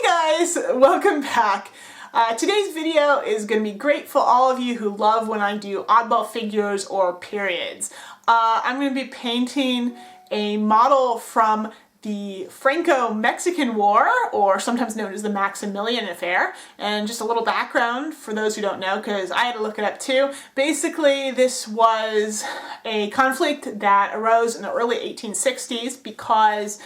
Hey guys, welcome back. Today's video is going to be great for all of you who love when I do oddball figures or periods. I'm going to be painting a model from the Franco-Mexican War, or sometimes known as the Maximilian affair. And just a little background for those who don't know, because I had to look it up too. Basically, this was a conflict that arose in the early 1860s because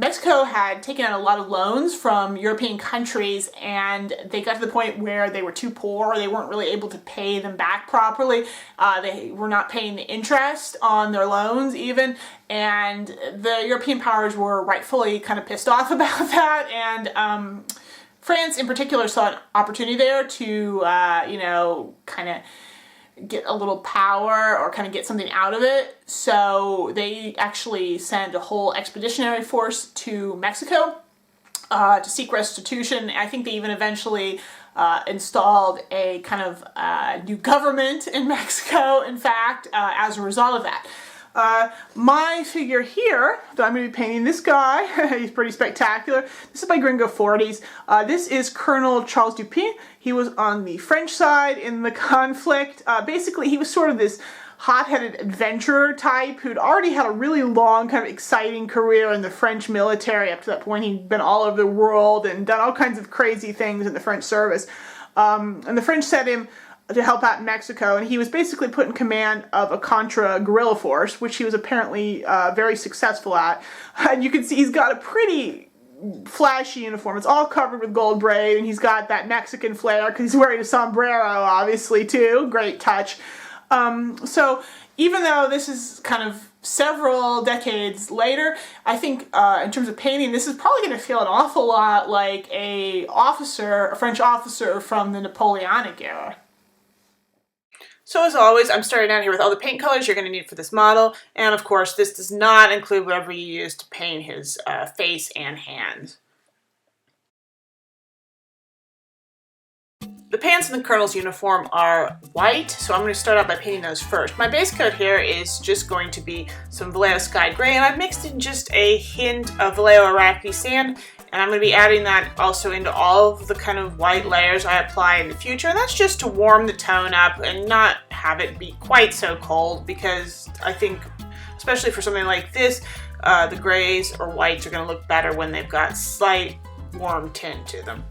Mexico had taken out a lot of loans from European countries, and they got to the point where they were too poor, they weren't really able to pay them back properly. They were not paying the interest on their loans even, and the European powers were rightfully kind of pissed off about that, and France in particular saw an opportunity there to, kind of get a little power or kind of get something out of it. So they actually sent a whole expeditionary force to Mexico to seek restitution. I think they even eventually installed a kind of new government in Mexico, in fact, as a result of that. My figure here, that I'm going to be painting this guy, he's pretty spectacular. This is by Gringo 40s. This is Colonel Charles Dupin. He was on the French side in the conflict. Basically, he was sort of this hot-headed adventurer type who'd already had a really long, kind of exciting career in the French military. Up to that point, he'd been all over the world and done all kinds of crazy things in the French service. And the French sent him to help out in Mexico, and he was basically put in command of a counter-guerrilla force, which he was apparently very successful at. And you can see he's got a pretty flashy uniform. It's all covered with gold braid, and he's got that Mexican flair because he's wearing a sombrero, obviously, too. Great touch. So even though this is kind of several decades later, I think in terms of painting, this is probably going to feel an awful lot like a French officer from the Napoleonic-era. So as always, I'm starting out here with all the paint colors you're going to need for this model, and of course this does not include whatever you use to paint his face and hands. The pants in the Colonel's uniform are white, so I'm going to start out by painting those first. My base coat here is just going to be some Vallejo Sky Gray, and I've mixed in just a hint of Vallejo Iraqi sand, and I'm going to be adding that also into all of the kind of white layers I apply in the future. And that's just to warm the tone up and not have it be quite so cold, because I think, especially for something like this, the grays or whites are going to look better when they've got slight warm tint to them.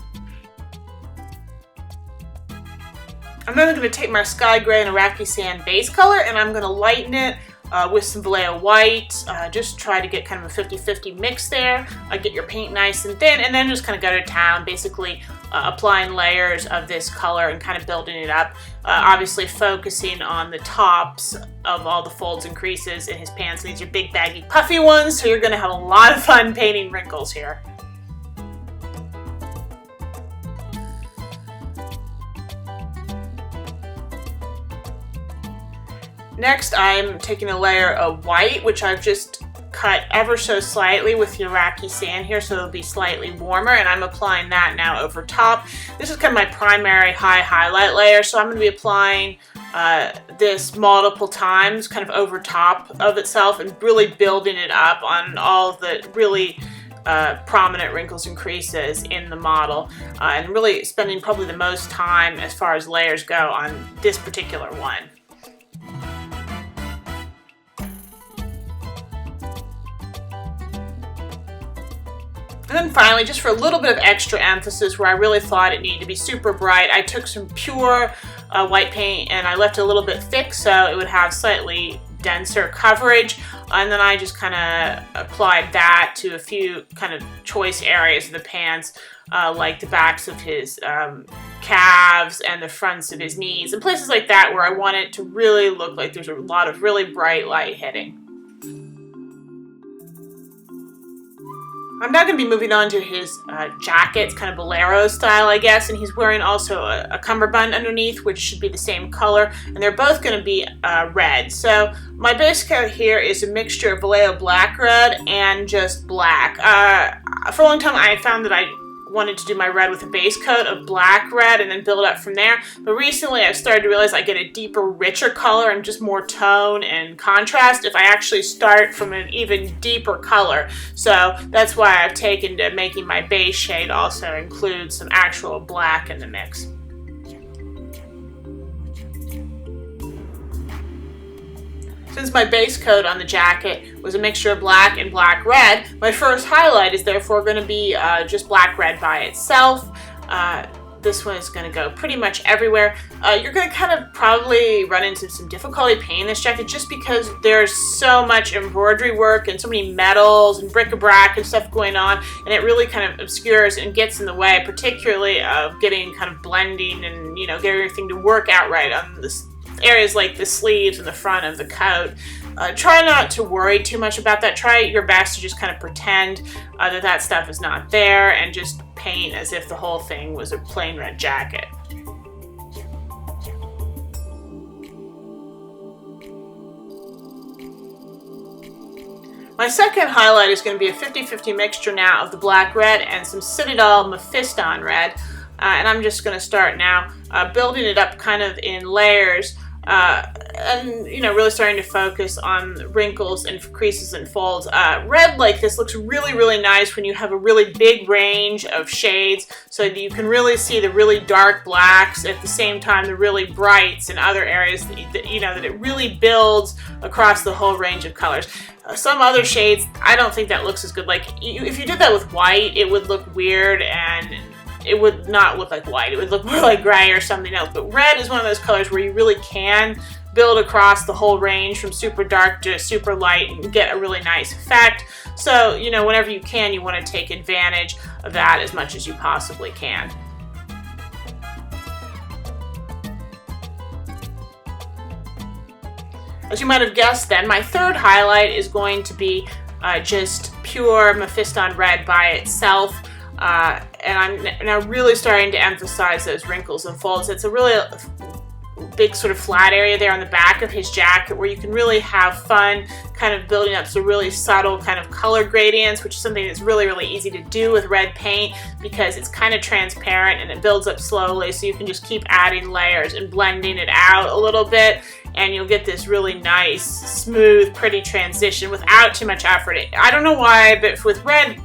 I'm then going to take my Sky Gray and Iraqi Sand base color, and I'm going to lighten it with some Vallejo white. Just try to get kind of a 50-50 mix there. Get your paint nice and thin, and then just kind of go to town, basically applying layers of this color and kind of building it up. Obviously focusing on the tops of all the folds and creases in his pants. These are big, baggy, puffy ones, so you're going to have a lot of fun painting wrinkles here. Next, I'm taking a layer of white, which I've just cut ever so slightly with the Iraqi sand here, so it'll be slightly warmer, and I'm applying that now over top. This is kind of my primary high highlight layer, so I'm going to be applying this multiple times, kind of over top of itself, and really building it up on all of the really prominent wrinkles and creases in the model, and really spending probably the most time as far as layers go on this particular one. And then finally, just for a little bit of extra emphasis where I really thought it needed to be super bright, I took some pure white paint and I left it a little bit thick so it would have slightly denser coverage. And then I just kind of applied that to a few kind of choice areas of the pants, like the backs of his calves and the fronts of his knees, and places like that where I want it to really look like there's a lot of really bright light hitting. I'm now going to be moving on to his jacket. It's kind of bolero style, I guess, and he's wearing also a cummerbund underneath, which should be the same color, and they're both going to be red. So my base coat here is a mixture of Vallejo black red and just black. For a long time I found that I wanted to do my red with a base coat of black red and then build up from there. But recently I've started to realize I get a deeper, richer color and just more tone and contrast if I actually start from an even deeper color. So that's why I've taken to making my base shade also include some actual black in the mix. Since my base coat on the jacket was a mixture of black and black red, my first highlight is therefore going to be just black red by itself. This one is going to go pretty much everywhere. You're going to kind of probably run into some difficulty painting this jacket just because there's so much embroidery work and so many metals and bric-a-brac and stuff going on, and it really kind of obscures and gets in the way, particularly of getting kind of blending and, you know, getting everything to work out right on this areas like the sleeves and the front of the coat. Try not to worry too much about that. Try your best to just kind of pretend that that stuff is not there and just paint as if the whole thing was a plain red jacket. My second highlight is going to be a 50-50 mixture now of the black red and some Citadel Mephiston red. And I'm just going to start now building it up kind of in layers. And, you know, really starting to focus on wrinkles and creases and folds. Red like this looks really, really nice when you have a really big range of shades, so that you can really see the really dark blacks at the same time the really brights in other areas that you know, that it really builds across the whole range of colors. Some other shades, I don't think that looks as good. Like, if you did that with white, it would look weird and it would not look like white. It would look more like gray or something else. But red is one of those colors where you really can build across the whole range from super dark to super light and get a really nice effect. So, you know, whenever you can, you want to take advantage of that as much as you possibly can. As you might have guessed then, my third highlight is going to be just pure Mephiston red by itself. And I'm now really starting to emphasize those wrinkles and folds. It's a really big sort of flat area there on the back of his jacket where you can really have fun kind of building up some really subtle kind of color gradients, which is something that's really, really easy to do with red paint because it's kind of transparent and it builds up slowly, so you can just keep adding layers and blending it out a little bit, and you'll get this really nice, smooth, pretty transition without too much effort. I don't know why, but with red,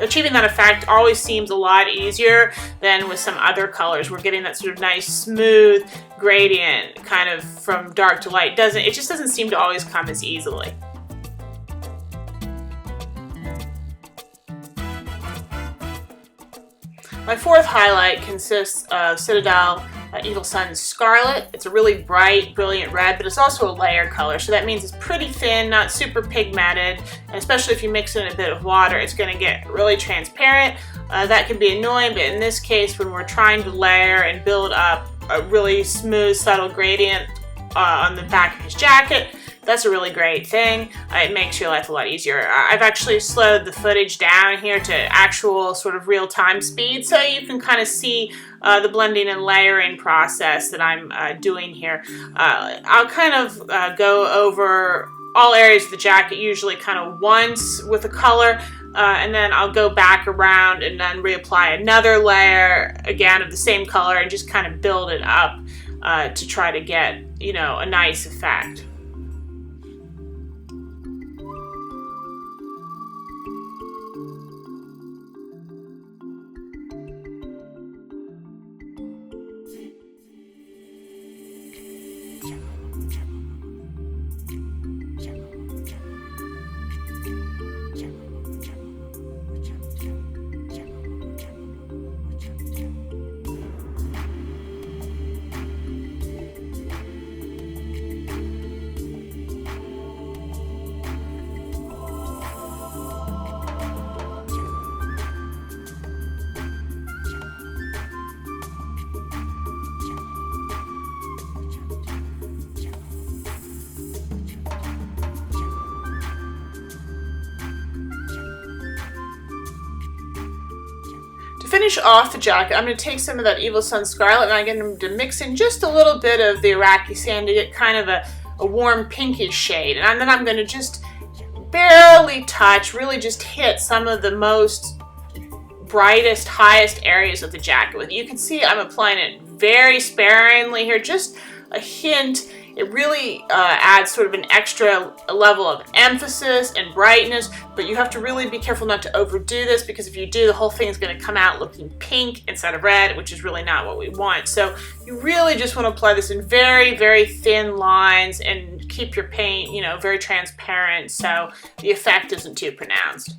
achieving that effect always seems a lot easier than with some other colors. We're getting that sort of nice smooth gradient kind of from dark to light. It just doesn't seem to always come as easily. My fourth highlight consists of Citadel Evil Sun's Scarlet. It's a really bright, brilliant red, but it's also a layered color, so that means it's pretty thin, not super pigmented, and especially if you mix in a bit of water, it's going to get really transparent. That can be annoying, but in this case, when we're trying to layer and build up a really smooth, subtle gradient on the back of his jacket, that's a really great thing. It makes your life a lot easier. I've actually slowed the footage down here to actual sort of real-time speed, so you can kind of see the blending and layering process that I'm doing here. I'll kind of go over all areas of the jacket, usually kind of once with a color, and then I'll go back around and then reapply another layer, again, of the same color, and just kind of build it up to try to get, you know, a nice effect. To finish off the jacket, I'm going to take some of that Evil Sun Scarlet and I'm going to mix in just a little bit of the Iraqi sand to get kind of a warm pinkish shade. And then I'm going to just barely touch, really just hit some of the most brightest, highest areas of the jacket with. You can see I'm applying it very sparingly here, just a hint. It really adds sort of an extra level of emphasis and brightness, but you have to really be careful not to overdo this, because if you do, the whole thing is going to come out looking pink instead of red, which is really not what we want. So you really just want to apply this in very, very thin lines and keep your paint, you know, very transparent so the effect isn't too pronounced.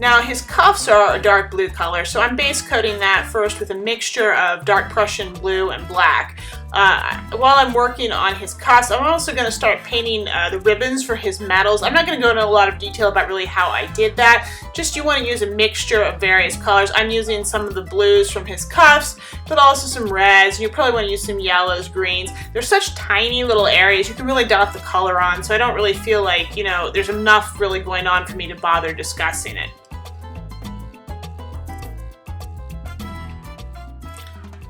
Now his cuffs are a dark blue color, so I'm base coating that first with a mixture of dark Prussian blue and black. While I'm working on his cuffs, I'm also going to start painting the ribbons for his medals. I'm not going to go into a lot of detail about really how I did that. Just you want to use a mixture of various colors. I'm using some of the blues from his cuffs, but also some reds. You probably want to use some yellows, greens. They're such tiny little areas. You can really dot the color on, so I don't really feel like, you know, there's enough really going on for me to bother discussing it.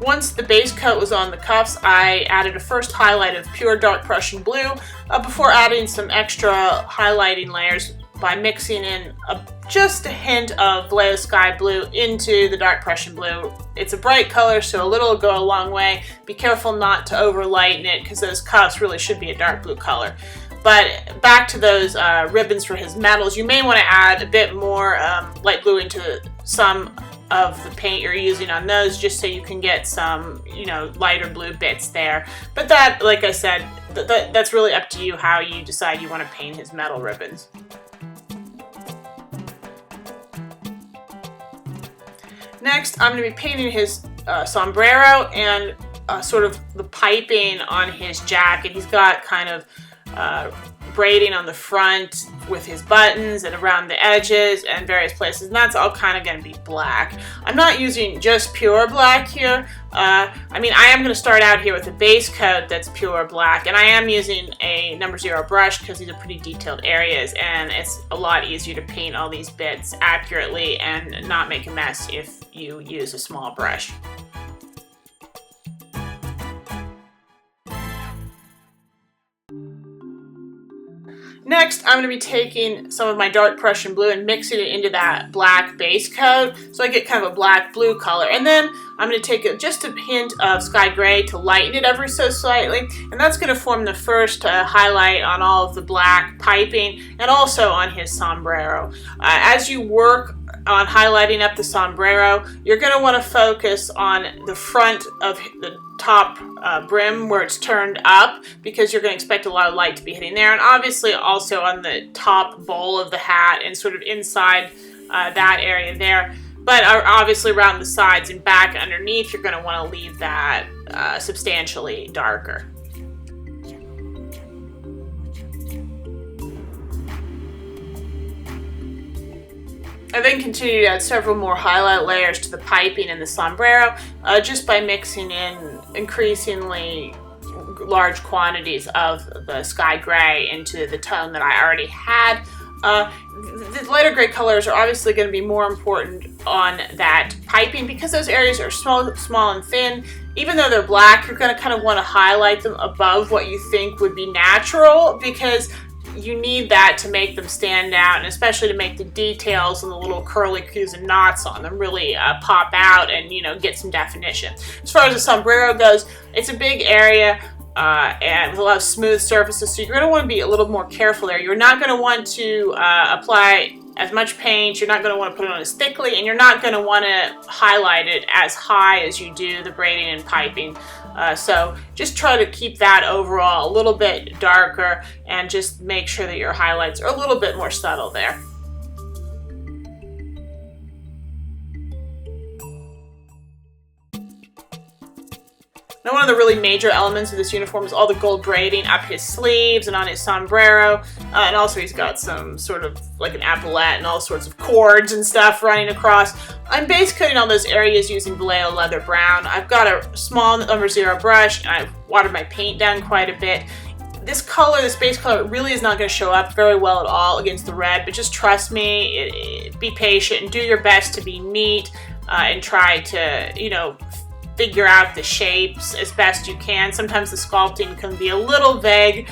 Once the base coat was on the cuffs, I added a first highlight of pure dark Prussian blue before adding some extra highlighting layers by mixing in just a hint of Vallejo Sky Blue into the dark Prussian blue. It's a bright color, so a little will go a long way. Be careful not to over lighten it, because those cuffs really should be a dark blue color. But back to those ribbons for his medals, you may want to add a bit more light blue into some of the paint you're using on those, just so you can get some, you know, lighter blue bits there. But that, like I said, that's really up to you how you decide you want to paint his medal ribbons. Next, I'm going to be painting his sombrero and sort of the piping on his jacket. He's got kind of braiding on the front with his buttons and around the edges and various places, and that's all kind of going to be black. I'm not using just pure black here. I mean, I am going to start out here with a base coat that's pure black, and I am using a No. 0 brush because these are pretty detailed areas, and it's a lot easier to paint all these bits accurately and not make a mess if you use a small brush. Next, I'm going to be taking some of my dark Prussian blue and mixing it into that black base coat, so I get kind of a black-blue color. And then I'm going to take just a hint of sky gray to lighten it ever so slightly, and that's going to form the first highlight on all of the black piping and also on his sombrero. As you work on highlighting up the sombrero, you're going to want to focus on the front of the top brim where it's turned up, because you're going to expect a lot of light to be hitting there, and obviously also on the top bowl of the hat and sort of inside that area there. But obviously around the sides and back underneath, you're going to want to leave that substantially darker. I then continue to add several more highlight layers to the piping and the sombrero, just by mixing in increasingly large quantities of the sky gray into the tone that I already had. The lighter gray colors are obviously going to be more important on that piping because those areas are small and thin. Even though they're black, you're going to kind of want to highlight them above what you think would be natural, because you need that to make them stand out, and especially to make the details and the little curly cues and knots on them really pop out and, you know, get some definition. As far as the sombrero goes, it's a big area and with a lot of smooth surfaces, so you're going to want to be a little more careful there. You're not going to want to apply as much paint, you're not going to want to put it on as thickly, and you're not going to want to highlight it as high as you do the braiding and piping. So just try to keep that overall a little bit darker, and just make sure that your highlights are a little bit more subtle there. Now, one of the really major elements of this uniform is all the gold braiding up his sleeves and on his sombrero, and also he's got some sort of like an epaulette and all sorts of cords and stuff running across. I'm base coating all those areas using Vallejo Leather Brown. I've got a small No. 0 brush, and I've watered my paint down quite a bit. This color, this base color, really is not going to show up very well at all against the red, but just trust me, be patient and do your best to be neat and try to, you know, figure out the shapes as best you can. Sometimes the sculpting can be a little vague.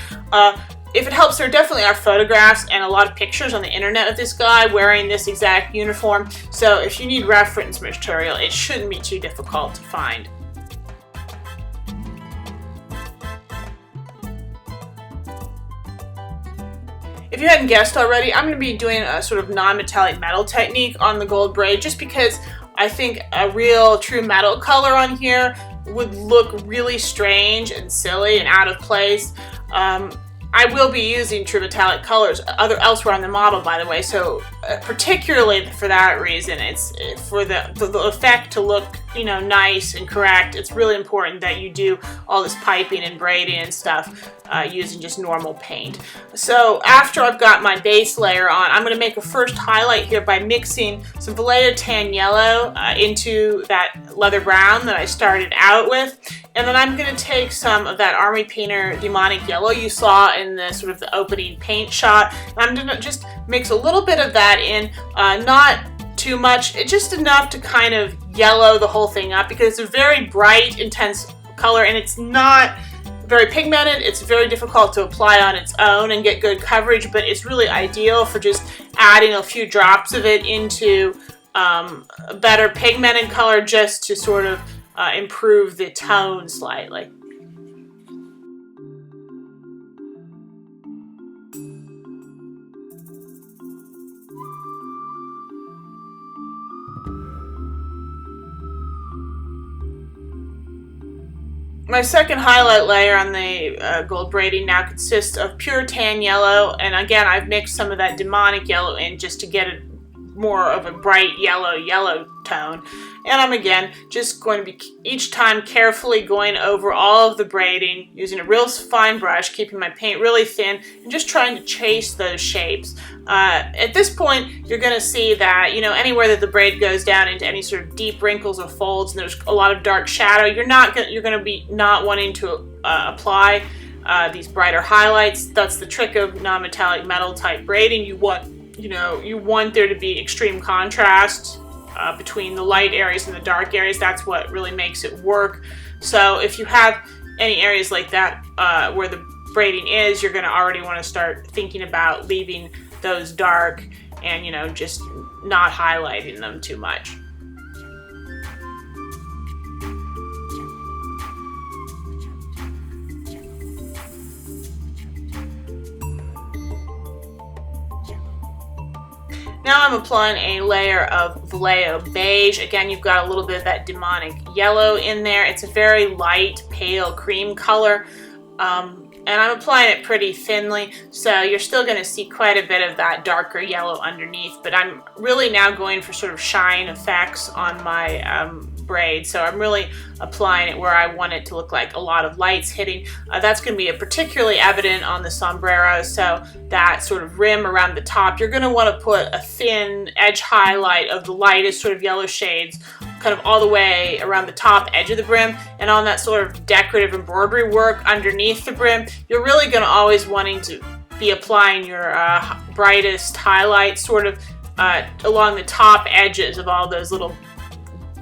if it helps, there definitely are photographs and a lot of pictures on the internet of this guy wearing this exact uniform. So if you need reference material, it shouldn't be too difficult to find. If you hadn't guessed already, I'm going to be doing a sort of non-metallic metal technique on the gold braid, just because I think a real true metal color on here would look really strange and silly and out of place. I will be using true metallic colors elsewhere on the model, by the way, so particularly for that reason, it's for the effect to look, you know, nice and correct. It's really important that you do all this piping and braiding and stuff using just normal paint. So after I've got my base layer on, I'm going to make a first highlight here by mixing some Vallejo tan yellow into that leather brown that I started out with. And then I'm going to take some of that Army Painter demonic yellow you saw in the sort of the opening paint shot. And I'm going to just mix a little bit of that in, not too much, just enough to kind of yellow the whole thing up, because it's a very bright, intense color and it's not very pigmented. It's very difficult to apply on its own and get good coverage, but it's really ideal for just adding a few drops of it into a better pigmented color, just to sort of improve the tone slightly. My second highlight layer on the gold braiding now consists of pure tan yellow, and again I've mixed some of that demonic yellow in just to get more of a bright yellow tone. And I'm again just going to be each time carefully going over all of the braiding using a real fine brush, keeping my paint really thin and just trying to chase those shapes. At this point, you're going to see that, you know, anywhere that the braid goes down into any sort of deep wrinkles or folds and there's a lot of dark shadow, you're going to be not wanting to apply these brighter highlights. That's the trick of non-metallic metal type braiding. You want there to be extreme contrast between the light areas and the dark areas. That's what really makes it work. So if you have any areas like that where the braiding is, you're going to already want to start thinking about leaving those dark and, you know, just not highlighting them too much. Now I'm applying a layer of Vallejo beige. Again, you've got a little bit of that demonic yellow in there. It's a very light, pale cream color. And I'm applying it pretty thinly, so you're still going to see quite a bit of that darker yellow underneath, but I'm really now going for sort of shine effects on my braid, so I'm really applying it where I want it to look like a lot of lights hitting. That's going to be particularly evident on the sombrero, so that sort of rim around the top, you're going to want to put a thin edge highlight of the lightest sort of yellow shades kind of all the way around the top edge of the brim, and on that sort of decorative embroidery work underneath the brim, you're really going to always wanting to be applying your brightest highlights sort of along the top edges of all those little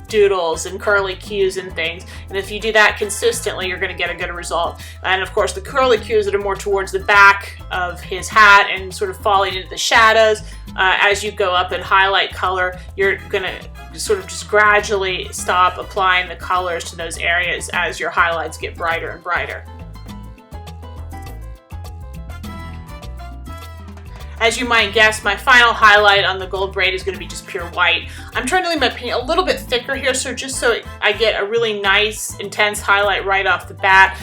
doodles and curly cues and things. And if you do that consistently, you're going to get a good result. And of course, the curly cues that are more towards the back of his hat and sort of falling into the shadows, as you go up in highlight color, you're going to sort of just gradually stop applying the colors to those areas as your highlights get brighter and brighter. As you might guess, my final highlight on the gold braid is going to be just pure white. I'm trying to leave my paint a little bit thicker here, so just so I get a really nice, intense highlight right off the bat.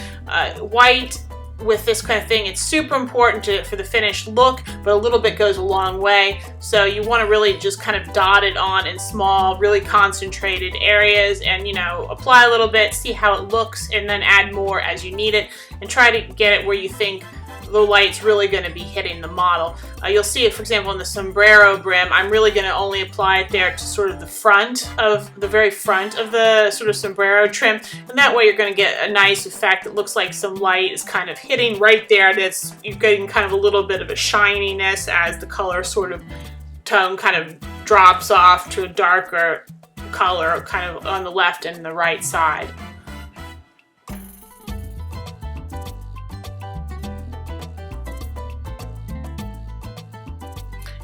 White with this kind of thing, it's super important for the finished look, but a little bit goes a long way. So you want to really just kind of dot it on in small, really concentrated areas and, you know, apply a little bit, see how it looks, and then add more as you need it, and try to get it where you think the light's really going to be hitting the model. You'll see it, for example, in the sombrero brim. I'm really going to only apply it there to sort of the very front of the sort of sombrero trim, and that way you're going to get a nice effect. It looks like some light is kind of hitting right there. You're getting kind of a little bit of a shininess as the color sort of tone kind of drops off to a darker color kind of on the left and the right side.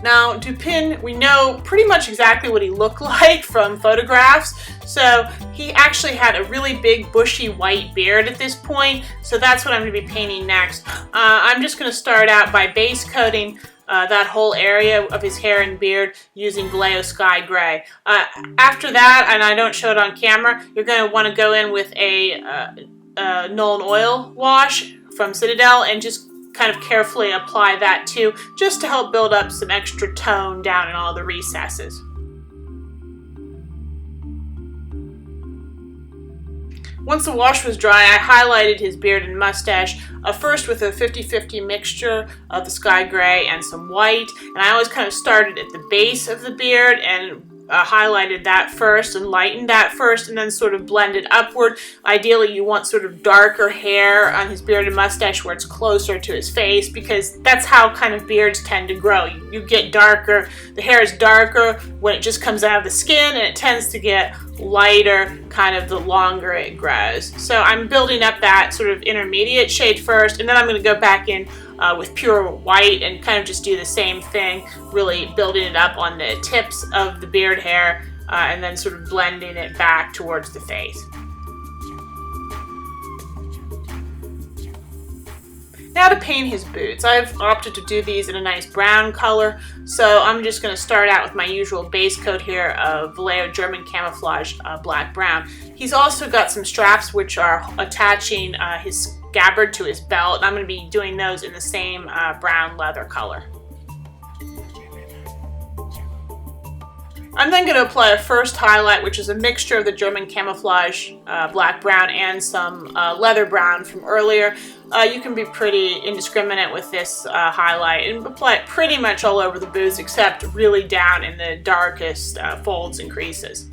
Now, Dupin, we know pretty much exactly what he looked like from photographs. So he actually had a really big bushy white beard at this point. So that's what I'm going to be painting next. I'm just going to start out by base coating that whole area of his hair and beard using Vallejo Sky Gray. After that, and I don't show it on camera, you're going to want to go in with a Nuln Oil wash from Citadel and just kind of carefully apply that too, just to help build up some extra tone down in all the recesses. Once the wash was dry, I highlighted his beard and mustache, first with a 50-50 mixture of the sky gray and some white, and I always kind of started at the base of the beard and highlighted that first and lightened that first and then sort of blended upward. Ideally, you want sort of darker hair on his beard and mustache where it's closer to his face, because that's how kind of beards tend to grow. You get darker, the hair is darker when it just comes out of the skin, and it tends to get lighter kind of the longer it grows. So I'm building up that sort of intermediate shade first, and then I'm going to go back in with pure white and kind of just do the same thing, really building it up on the tips of the beard hair and then sort of blending it back towards the face. Now to paint his boots. I've opted to do these in a nice brown color, so I'm just going to start out with my usual base coat here of Vallejo German Camouflage Black Brown. He's also got some straps which are attaching his scabbard to his belt, and I'm going to be doing those in the same brown leather color. I'm then going to apply a first highlight, which is a mixture of the German Camouflage Black Brown and some leather brown from earlier. You can be pretty indiscriminate with this highlight and apply it pretty much all over the boots, except really down in the darkest folds and creases.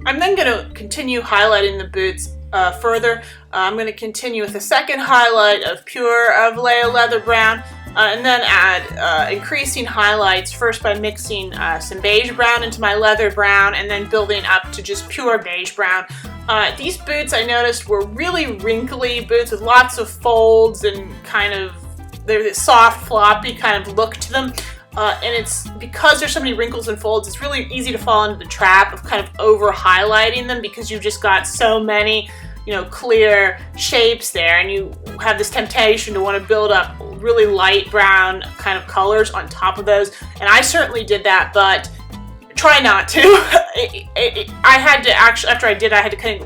I'm then going to continue highlighting the boots further. I'm going to continue with a second highlight of pure Vallejo leather brown, and then add increasing highlights, first by mixing some beige brown into my leather brown and then building up to just pure beige brown. These boots, I noticed, were really wrinkly boots with lots of folds and kind of, they're this soft, floppy kind of look to them. And it's because there's so many wrinkles and folds, it's really easy to fall into the trap of kind of over highlighting them because you've just got so many, clear shapes there, and you have this temptation to want to build up really light brown kind of colors on top of those. And I certainly did that, but try not to. I had to actually, after I did, I had to kind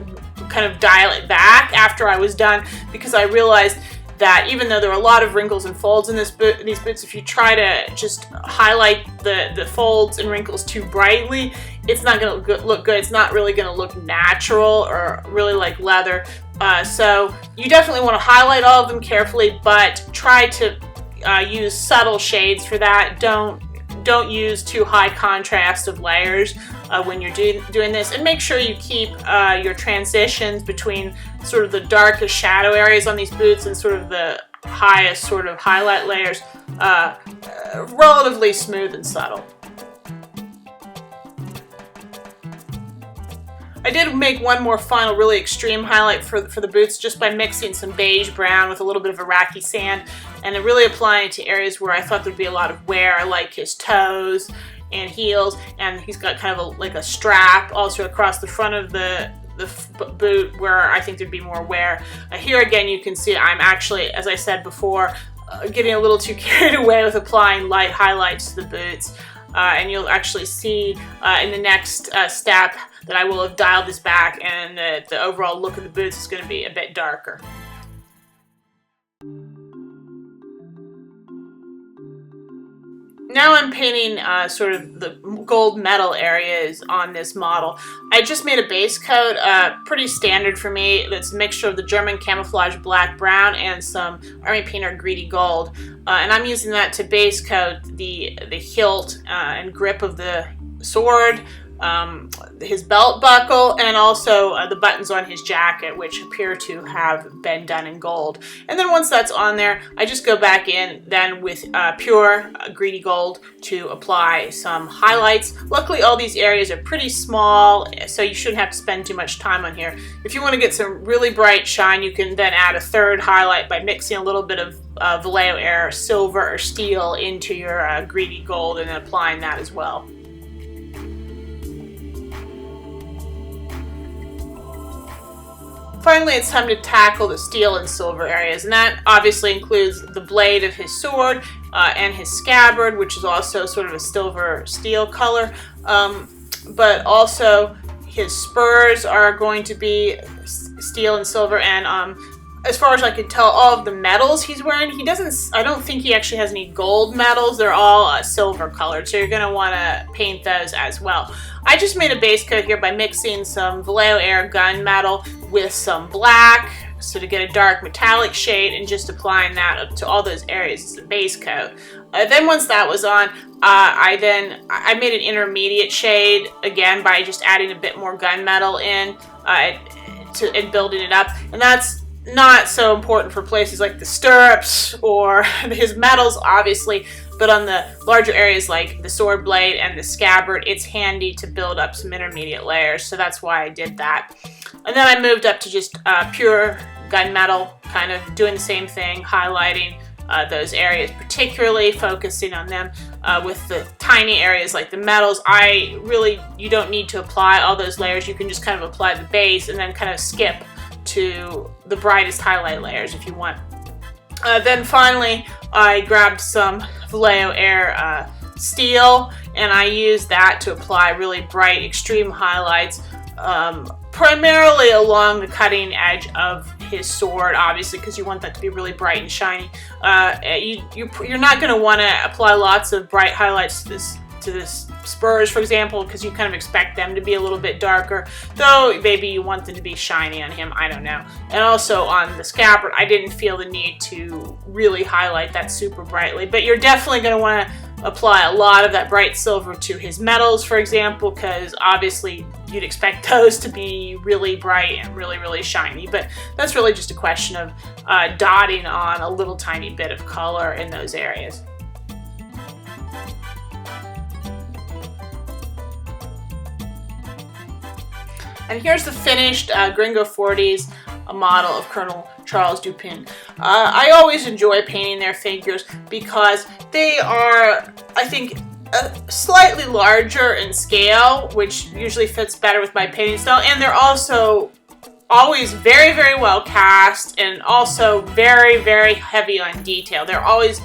of dial it back after I was done, because I realized that even though there are a lot of wrinkles and folds in these boots, if you try to just highlight the folds and wrinkles too brightly, it's not going to look good. It's not really going to look natural or really like leather. So you definitely want to highlight all of them carefully, but try to use subtle shades for that. Don't use too high contrast of layers when you're doing this, and make sure you keep your transitions between sort of the darkest shadow areas on these boots and sort of the highest sort of highlight layers relatively smooth and subtle. I did make one more final really extreme highlight for the boots just by mixing some beige brown with a little bit of Iraqi sand and then really applying it to areas where I thought there'd be a lot of wear, like his toes and heels, and he's got kind of like a strap also across the front of the boot where I think there'd be more wear. Here again you can see I'm actually, as I said before, getting a little too carried away with applying light highlights to the boots. And you'll actually see in the next step that I will have dialed this back, and the overall look of the boots is going to be a bit darker. Now I'm painting sort of the gold metal areas on this model. I just made a base coat, pretty standard for me. That's a mixture of the German Camouflage Black Brown and some Army Painter Greedy Gold. And I'm using that to base coat the hilt and grip of the sword, his belt buckle, and also the buttons on his jacket, which appear to have been done in gold. And then once that's on there, I just go back in then with pure Greedy Gold to apply some highlights. Luckily, all these areas are pretty small, so you shouldn't have to spend too much time on here. If you want to get some really bright shine, you can then add a third highlight by mixing a little bit of Vallejo-era silver or steel into your greedy gold and then applying that as well. Finally, it's time to tackle the steel and silver areas, and that obviously includes the blade of his sword and his scabbard, which is also sort of a silver steel color, but also his spurs are going to be steel and silver, and as far as I can tell, all of the medals he's wearing, I don't think he actually has any gold medals. They're all silver colored, so you're going to want to paint those as well. I just made a base coat here by mixing some Vallejo-era gunmetal with some black, so to get a dark metallic shade, and just applying that up to all those areas as a base coat. Then once that was on, I made an intermediate shade, again, by just adding a bit more gunmetal in and building it up. And that's not so important for places like the stirrups or his medals, obviously, but on the larger areas like the sword blade and the scabbard, it's handy to build up some intermediate layers, so that's why I did that. And then I moved up to just pure gunmetal, kind of doing the same thing, highlighting those areas, particularly focusing on them with the tiny areas like the metals. You don't need to apply all those layers. You can just kind of apply the base and then kind of skip to the brightest highlight layers if you want. Then finally, I grabbed some Vallejo-era steel, and I used that to apply really bright, extreme highlights, primarily along the cutting edge of his sword, obviously, because you want that to be really bright and shiny. You're not going to want to apply lots of bright highlights to this spurs, for example, because you kind of expect them to be a little bit darker, though maybe you want them to be shiny on him, I don't know. And also on the scabbard, I didn't feel the need to really highlight that super brightly, but you're definitely going to want to apply a lot of that bright silver to his medals, for example, because obviously you'd expect those to be really bright and really, really shiny, but that's really just a question of dotting on a little tiny bit of color in those areas. And here's the finished Gringo 40s model of Colonel Charles Dupin. I always enjoy painting their figures because they are, I think, slightly larger in scale, which usually fits better with my painting style, and they're also always very, very well cast and also very, very heavy on detail. They're always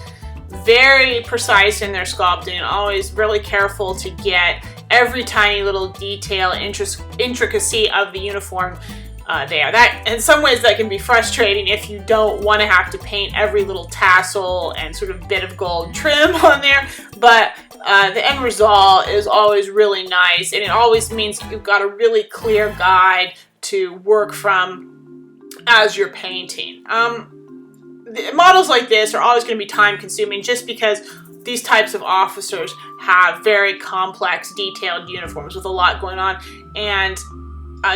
very precise in their sculpting and always really careful to get every tiny little detail and intricacy of the uniform there. That, in some ways, that can be frustrating if you don't want to have to paint every little tassel and sort of bit of gold trim on there, but the end result is always really nice, and it always means you've got a really clear guide to work from as you're painting. Models like this are always going to be time consuming just because these types of officers have very complex, detailed uniforms with a lot going on, and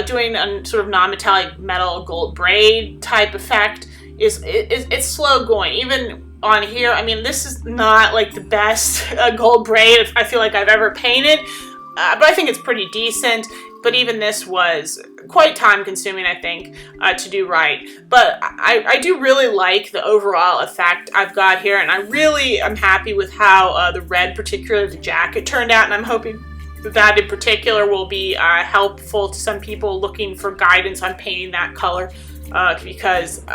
doing a sort of non-metallic metal gold braid type effect it's slow going. Even on here, I mean, this is not like the best gold braid I feel like I've ever painted, but I think it's pretty decent. But even this was quite time consuming, I think, to do right. But I do really like the overall effect I've got here, and I really am happy with how the red, particularly the jacket, turned out, and I'm hoping that in particular will be helpful to some people looking for guidance on painting that color. Because,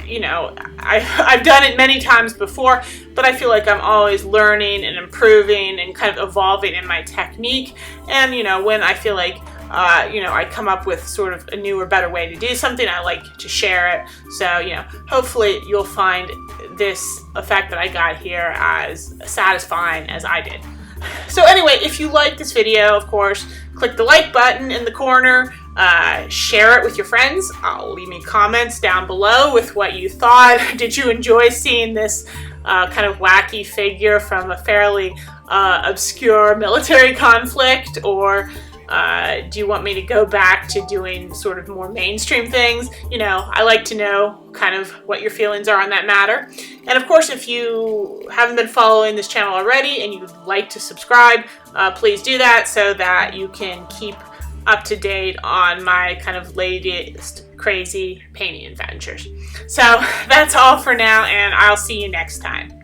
you know, I've done it many times before, but I feel like I'm always learning and improving and kind of evolving in my technique. And, you know, when I feel like, you know, I come up with sort of a new or better way to do something, I like to share it. So, you know, hopefully you'll find this effect that I got here as satisfying as I did. So anyway, if you like this video, of course, click the like button in the corner, share it with your friends, leave me comments down below with what you thought. Did you enjoy seeing this kind of wacky figure from a fairly obscure military conflict, or do you want me to go back to doing sort of more mainstream things? You know, I like to know kind of what your feelings are on that matter. And of course, if you haven't been following this channel already and you'd like to subscribe, please do that so that you can keep up to date on my kind of latest crazy painting adventures. So that's all for now, and I'll see you next time.